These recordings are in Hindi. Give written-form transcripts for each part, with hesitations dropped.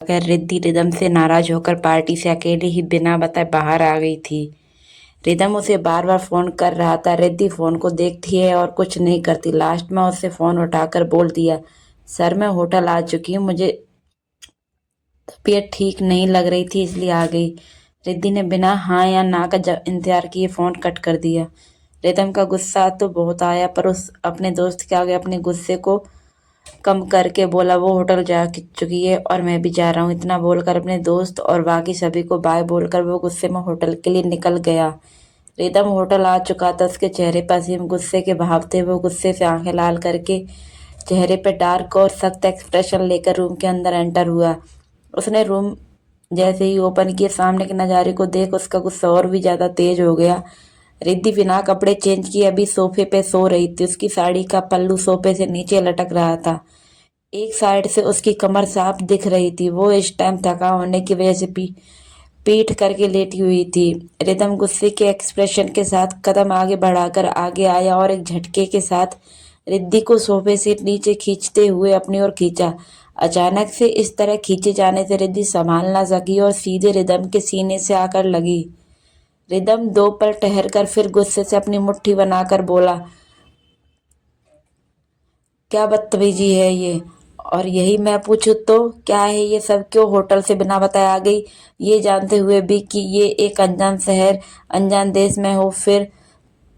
अगर रिद्धि रिदम से नाराज होकर पार्टी से अकेले ही बिना बताए बाहर आ गई थी। रिदम उसे बार बार फोन कर रहा था। रिद्धि फोन को देखती है और कुछ नहीं करती। लास्ट में उससे फोन उठाकर बोल दिया, सर मैं होटल आ चुकी हूँ, मुझे तबीयत ठीक नहीं लग रही थी इसलिए आ गई। रिद्धि ने बिना हाँ या ना का इंतजार किए फोन कट कर दिया। रिदम का गुस्सा तो बहुत आया, पर उस अपने दोस्त के आगे अपने गुस्से को कम करके बोला, वो होटल जा चुकी है और मैं भी जा रहा हूँ। इतना बोलकर अपने दोस्त और बाकी सभी को बाय बोलकर वो गुस्से में होटल के लिए निकल गया। रिदम होटल आ चुका था। उसके चेहरे पर असीम गुस्से के भाव थे। वो गुस्से से आंखें लाल करके चेहरे पे डार्क और सख्त एक्सप्रेशन लेकर रूम के अंदर एंटर हुआ। उसने रूम जैसे ही ओपन किए, सामने के नज़ारे को देख उसका गुस्सा और भी ज्यादा तेज हो गया। रिद्धि बिना कपड़े चेंज किए अभी सोफे पे सो रही थी। उसकी साड़ी का पल्लू सोफे से नीचे लटक रहा था। एक साइड से उसकी कमर साफ दिख रही थी। वो इस टाइम थका होने की वजह से पीठ करके लेटी हुई थी। रिदम गुस्से के एक्सप्रेशन के साथ कदम आगे बढ़ाकर आगे आया और एक झटके के साथ रिद्धि को सोफे से नीचे खींचते हुए अपनी ओर खींचा। अचानक से इस तरह खींचे जाने से रिद्धि संभाल ना सकी और सीधे रिदम के सीने से आकर लगी। रिदम दो पल ठहर कर फिर गुस्से से अपनी मुट्ठी बनाकर बोला, क्या बदतमीजी है ये? और यही मैं पूछूं तो क्या है ये सब? क्यों होटल से बिना बताए आ गई, ये जानते हुए भी कि ये एक अनजान शहर अनजान देश में हो, फिर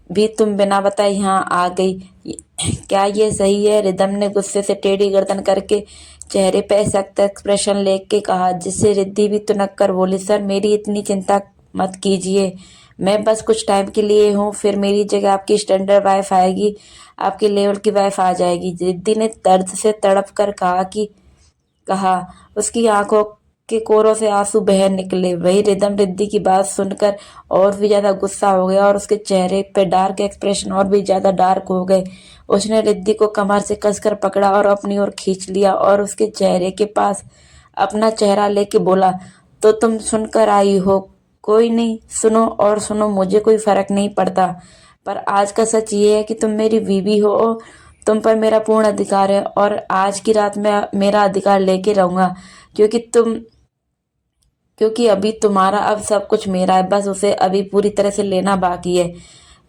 भी तुम बिना बताए यहाँ आ गई? क्या ये सही है? रिदम ने गुस्से से टेढ़ी गर्दन करके चेहरे पे सख्त एक्सप्रेशन लेके कहा, जिससे रिद्धि भी तुनक कर बोली, सर मेरी इतनी चिंता मत कीजिए, मैं बस कुछ टाइम के लिए हूँ, फिर मेरी जगह आपकी स्टैंडर्ड वाइफ आएगी, आपके लेवल की वाइफ आ जाएगी। रिद्धि ने दर्द से तड़प कर कहा। उसकी आंखों के कोरों से आंसू बह निकले। वही रिदम रिद्धि की बात सुनकर और भी ज्यादा गुस्सा हो गया और उसके चेहरे पे डार्क एक्सप्रेशन और भी ज्यादा डार्क हो गए। उसने रिद्धि को कमर से कसकर पकड़ा और अपनी ओर खींच लिया और उसके चेहरे के पास अपना चेहरा लेके बोला, तो तुम सुनकर आई हो? कोई नहीं, सुनो और सुनो, मुझे कोई फर्क नहीं पड़ता, पर आज का सच ये है कि तुम मेरी बीवी हो, तुम पर मेरा पूर्ण अधिकार है और आज की रात मैं मेरा अधिकार लेके रहूंगा, क्योंकि तुम क्योंकि अभी तुम्हारा, अब सब कुछ मेरा है, बस उसे अभी पूरी तरह से लेना बाकी है।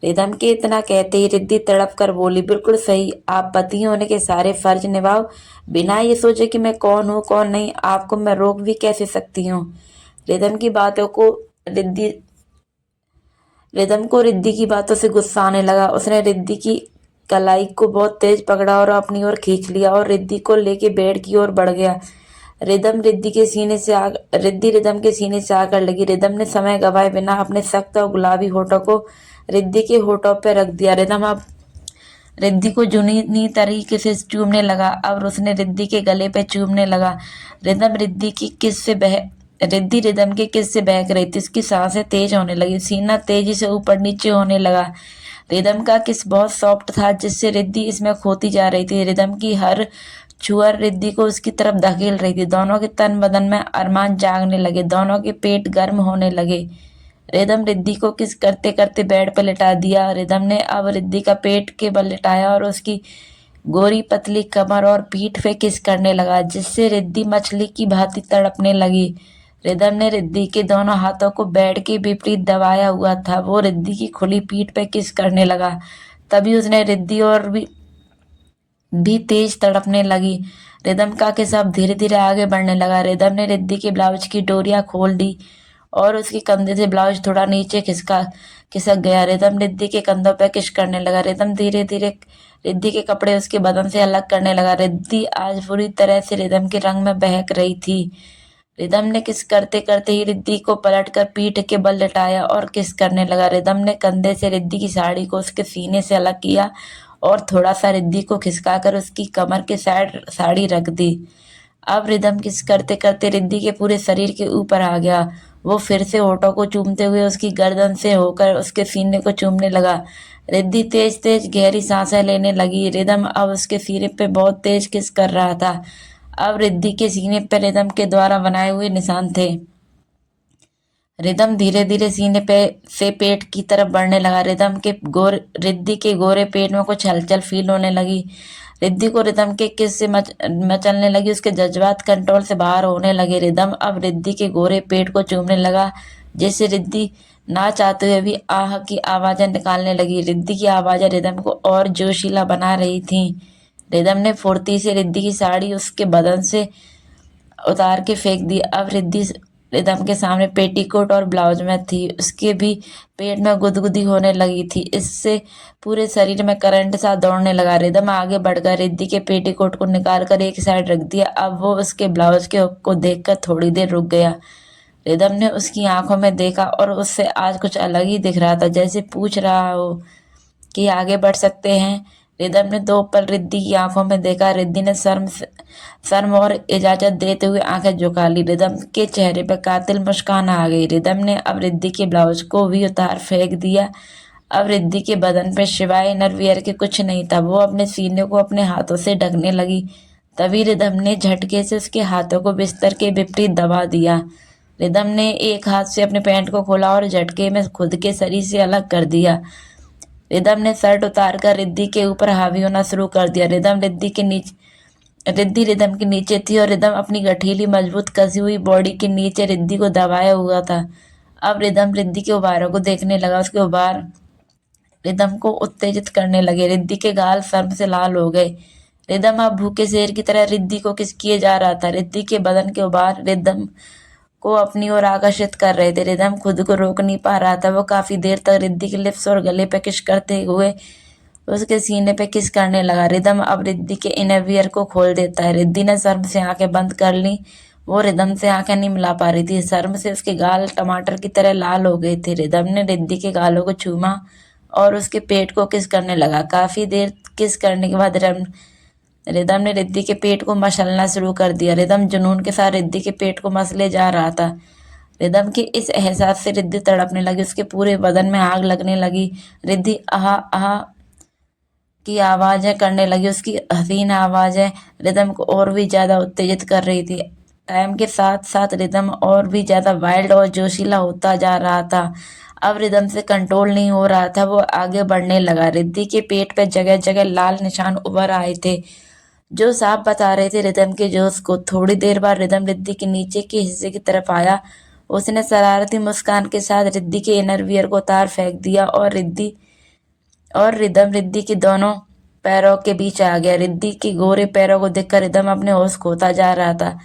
रिदम के इतना कहते ही रिद्धि तड़प कर बोली, बिल्कुल सही, आप पति होने के सारे फर्ज निभाओ बिना ये सोचे कि मैं कौन हूँ कौन नहीं। आपको मैं रोक भी कैसे सकती हूँ? रिदम की बातों को रिद्धि रिदम को रिद्धि की बातों से गुस्सा आने लगा। उसने रिद्धि की कलाई को बहुत तेज पकड़ा और अपनी ओर खींच लिया और रिद्धि को लेके बेड की ओर बढ़ गया। रिद्धि रिदम के सीने से आकर लगी। रिदम ने समय गवाए बिना अपने सख्त और गुलाबी होठों को रिद्धि के होठों पर रख दिया। रिदम अब रिद्धि को जुनूनी तरीके से चूमने लगा। अब उसने रिद्धि के गले पे चूमने लगा। रिदम रिद्धि की किस से बह रिद्धि रिदम के किस से बहक रही थी। उसकी सांसें तेज होने लगी, सीना तेजी से ऊपर नीचे होने लगा। रिदम का किस बहुत सॉफ्ट था, जिससे रिद्धि इसमें खोती जा रही थी। रिदम की हर छुअर रिद्धि को उसकी तरफ धकेल रही थी। दोनों के तन बदन में अरमान जागने लगे, दोनों के पेट गर्म होने लगे। रिदम रिद्धि को किस करते करते बेड पर लिटा दिया। रिदम ने अब रिद्धि का पेट के बल लिटाया और उसकी गोरी पतली कमर और पीठ पे किस करने लगा, जिससे रिद्धि मछली की भांति तड़पने लगी। रिदम ने रिद्धि के दोनों हाथों को बेड के विपरीत दबाया हुआ था। वो रिद्धि की खुली पीठ पे किस करने लगा। तभी उसने रिद्धि और भी तेज तड़पने लगी। रिदम का किस अब धीरे धीरे आगे बढ़ने लगा। रिदम ने रिद्धि के ब्लाउज की डोरियां खोल दी और उसके कंधे से ब्लाउज थोड़ा नीचे खिसक गया। रिदम रिद्धि के कंधों पर किस करने लगा। रिदम धीरे धीरे रिद्धि के कपड़े उसके बदन से अलग करने लगा। रिद्धि आज पूरी तरह से रिदम के रंग में बहक रही थी। रिदम ने किस करते करते ही रिद्धि को पलटकर पीठ के बल लटाया और किस करने लगा। रिदम ने कंधे से रिद्धि की साड़ी को उसके सीने से अलग किया और थोड़ा सा रिद्धि को खिसकाकर उसकी कमर के साइड साड़ी रख दी। अब रिदम किस करते करते रिद्धि के पूरे शरीर के ऊपर आ गया। वो फिर से होठों को चूमते हुए उसकी गर्दन से होकर उसके सीने को चूमने लगा। रिद्धि तेज तेज गहरी सांसें लेने लगी। रिदम अब उसके सीने पे बहुत तेज किस कर रहा था। अब रिद्धि के सीने पर रिदम के द्वारा बनाए हुए निशान थे। रिदम धीरे धीरे सीने पे से पेट की तरफ बढ़ने लगा। रिद्धि के गोरे पेट में कुछ हलचल फील होने लगी। रिद्धि को रिदम के किस से मचलने लगी, उसके जज्बात कंट्रोल से बाहर होने लगे। रिदम अब रिद्धि के गोरे पेट को चूमने लगा, जिससे रिद्धि ना चाहते हुए भी आह की आवाजें निकालने लगी। रिद्धि की आवाजें रिदम को और जोशीला बना रही थीं। रिदम ने फुर्ती से रिद्धि की साड़ी उसके बदन से उतार के फेंक दी। अब रिद्धि रिदम के सामने पेटीकोट और ब्लाउज में थी। उसके भी पेट में गुदगुदी होने लगी थी। इससे पूरे शरीर में करंट सा दौड़ने लगा। रिदम आगे बढ़कर रिद्धि के पेटीकोट को निकालकर एक साइड रख दिया। अब वो उसके ब्लाउज के हुक को देखकर थोड़ी देर रुक गया। रिदम ने उसकी आंखों में देखा और उससे आज कुछ अलग ही दिख रहा था, जैसे पूछ रहा हो कि आगे बढ़ सकते हैं। रिदम ने 2 पल रिद्धि की आंखों में देखा। रिद्धि ने शर्म और इजाजत देते हुए आंखें झुका ली। रिदम के चेहरे पर कातिल मुस्कान आ गई। रिदम ने अब रिद्धि के ब्लाउज को भी उतार फेंक दिया। अब रिद्धि के बदन पे सिवाय इनरवियर के कुछ नहीं था। वो अपने सीने को अपने हाथों से ढकने लगी। तभी रिदम ने झटके से उसके हाथों को बिस्तर के विपरीत दबा दिया। रिदम ने एक हाथ से अपने पैंट को खोला और झटके में खुद के शरीर से अलग कर दिया। रिदम ने शर्ट उतारकर रिद्धि के ऊपर हावी होना शुरू कर दिया। रिद्धि रिदम के नीचे थी और रिदम अपनी गठीली मजबूत कसी हुई बॉडी के नीचे रिद्धि को दबाया हुआ था। अब रिदम रिद्धि के उबारों को देखने लगा। उसके उबार रिदम को उत्तेजित करने लगे। रिद्धि के गाल शर्म से लाल हो गए। रिदम अब भूखे शेर की तरह रिद्धि को किसकिए जा रहा था। रिद्धि के बदन के उबार रिदम को अपनी ओर आकर्षित कर रहे थे। रिदम खुद को रोक नहीं पा रहा था। वो काफी देर तक रिद्धि के लिप्स और गले पे किस करते हुए उसके सीने पे किस करने लगा। रिदम अब रिद्धि के इनरवियर को खोल देता है। रिद्धि ने शर्म से आंखें बंद कर ली। वो रिदम से आंखें नहीं मिला पा रही थी। शर्म से उसके गाल टमाटर की तरह लाल हो गए थे। रिदम ने रिद्धि के गालों को चूमा और उसके पेट को किस करने लगा। काफी देर किस करने के बाद रिदम ने रिद्धि के पेट को मसलना शुरू कर दिया। रिदम जुनून के साथ रिद्धि के पेट को मसले जा रहा था। रिदम के इस एहसास से रिद्धि तड़पने लगी। उसके पूरे बदन में आग लगने लगी। रिद्धि आह आह की आवाजें करने लगी। उसकी हसीन आवाजें रिदम को और भी ज्यादा उत्तेजित कर रही थी। टाइम के साथ साथ रिदम और भी ज्यादा वाइल्ड और जोशीला होता जा रहा था। अब रिदम से कंट्रोल नहीं हो रहा था। वो आगे बढ़ने लगा। रिद्धि के पेट पे जगह जगह लाल निशान उभर आए थे, जो साफ बता रहे थे रिदम के जोश को। थोड़ी देर बाद रिदम रिद्धि के नीचे के हिस्से की तरफ आया। उसने शरारती मुस्कान के साथ रिद्धि के इनरवियर को उतार फेंक दिया और रिदम रिद्धि के दोनों पैरों के बीच आ गया। रिद्धि के गोरे पैरों को देखकर रिदम अपने होश खोता जा रहा था।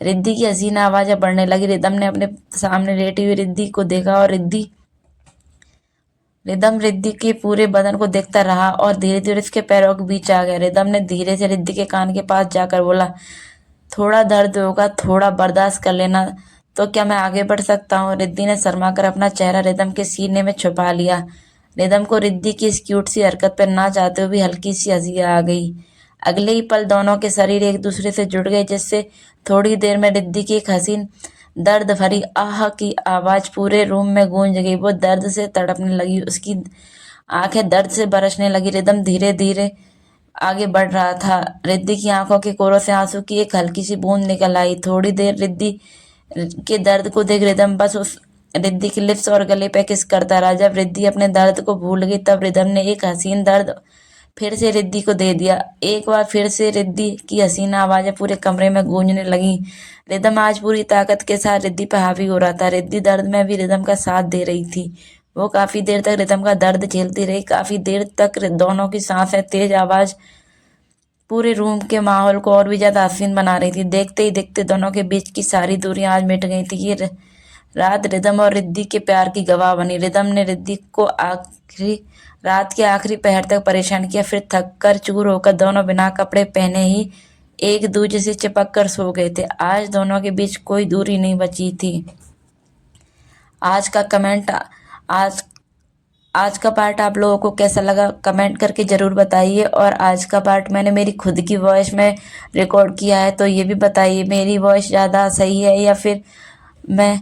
रिद्धि की हसीन आवाजें बढ़ने लगी। रिदम ने अपने सामने लेटी हुई रिद्धि को देखा और रिदम रिद्धि के पूरे बदन को देखता रहा और धीरे धीरे उसके पैरों के बीच आ गया। रिदम ने धीरे से रिद्धि के कान के पास जाकर बोला, थोड़ा दर्द होगा, थोड़ा बर्दाश्त कर लेना। तो क्या मैं आगे बढ़ सकता हूँ? रिद्धि ने शर्मा कर अपना चेहरा रिदम के सीने में छुपा लिया। रिदम को रिद्धि की इस क्यूट सी हरकत पर ना चाहते हुए भी हल्की सी हंसी आ गई। अगले ही पल दोनों के शरीर एक दूसरे से जुड़ गए, जिससे थोड़ी देर में रिद्धि की एक हसीन दर्द भरी आह की आवाज पूरे रूम में गूंज गई। वो दर्द से तड़पने लगी। उसकी आंखें दर्द से बरसने लगी। रिदम धीरे धीरे आगे बढ़ रहा था। रिद्धि की आंखों के कोरों से आंसू की एक हल्की सी बूंद निकल आई। थोड़ी देर रिद्धि के दर्द को देख रिदम बस उस रिद्धि की लिप्स और गले पे किस करता रहा। जब रिद्धि अपने दर्द को भूल गई, तब रिदम ने एक हसीन दर्द फिर से रिद्धि को दे दिया। एक बार फिर से रिद्धि की हसीन आवाजें पूरे कमरे में गूंजने लगी। रिदम आज पूरी ताकत के साथ रिद्धि पर हावी हो रहा था। रिद्धि दर्द में भी रिदम का साथ दे रही थी। वो काफी देर तक रिदम का दर्द झेलती रही। काफी देर तक दोनों की सांसें, तेज आवाज पूरे रूम के माहौल को और भी ज्यादा हसीन बना रही थी। देखते ही देखते दोनों के बीच की सारी दूरियां आज मिट गई थी। ये रात रिदम और रिद्धि के प्यार की गवाह बनी। रिदम ने रिद्धि को रात के आखिरी पहर तक परेशान किया। फिर थक कर चूर होकर दोनों बिना कपड़े पहने ही एक दूसरे से चिपक कर सो गए थे। आज दोनों के बीच कोई दूरी नहीं बची थी। आज का पार्ट आप लोगों को कैसा लगा कमेंट करके ज़रूर बताइए। और आज का पार्ट मैंने मेरी खुद की वॉइस में रिकॉर्ड किया है, तो ये भी बताइए मेरी वॉइस ज़्यादा सही है या फिर मैं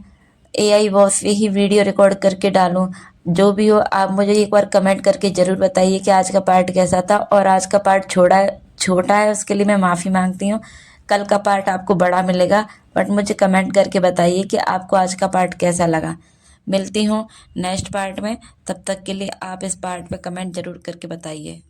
AI वॉइस से ही वीडियो रिकॉर्ड करके डालूं। जो भी हो, आप मुझे एक बार कमेंट करके ज़रूर बताइए कि आज का पार्ट कैसा था। और आज का पार्ट छोटा है, उसके लिए मैं माफ़ी मांगती हूँ। कल का पार्ट आपको बड़ा मिलेगा, बट मुझे कमेंट करके बताइए कि आपको आज का पार्ट कैसा लगा। मिलती हूँ नेक्स्ट पार्ट में। तब तक के लिए आप इस पार्ट पे कमेंट ज़रूर करके बताइए।